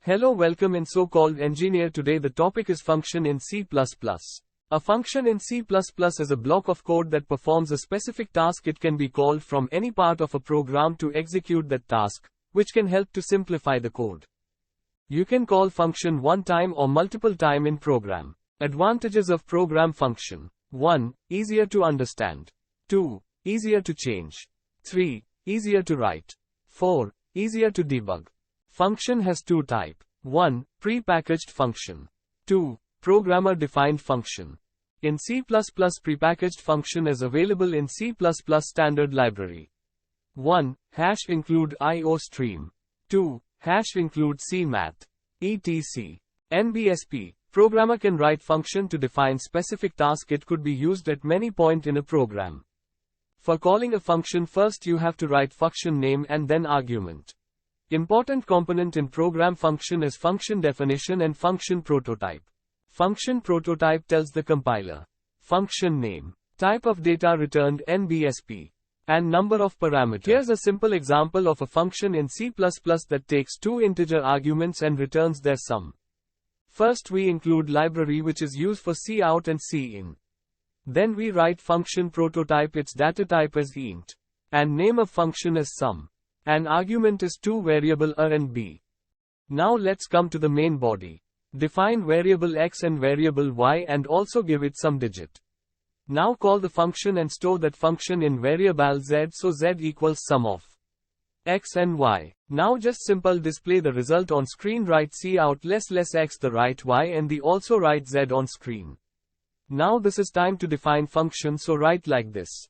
Hello, welcome in so-called engineer. Today the topic is function in C++. A function in C++ is a block of code that performs a specific task. It can be called from any part of a program to execute that task, which can help to simplify the code. You can call function one time or multiple time in program. Advantages of program function. 1. Easier to understand. 2. Easier to change. 3. Easier to write. 4. Easier to debug. Function has two types. 1. Prepackaged function. 2. Programmer-defined function. In C++, prepackaged function is available in C++ standard library. 1. #include IOStream. 2. #include CMath. etc. NBSP. Programmer can write function to define specific task. It could be used at many point in a program. For calling a function, first you have to write function name and then argument. Important component in program function is function definition and function prototype. Function prototype tells the compiler function name, type of data returned NBSP, and number of parameters. Here's a simple example of a function in C++ that takes two integer arguments and returns their sum. First we include library, which is used for cout and cin. Then we write function prototype. Its data type is int, and name of function is sum. An argument is two variable a and b. Now let's come to the main body. Define variable x and variable y and also give it some digit. Now call the function and store that function in variable z, so z equals sum of x and y. Now just simple display the result on screen. Write cout less x, the write y, and the also write z on screen. Now this is time to define function, so write like this.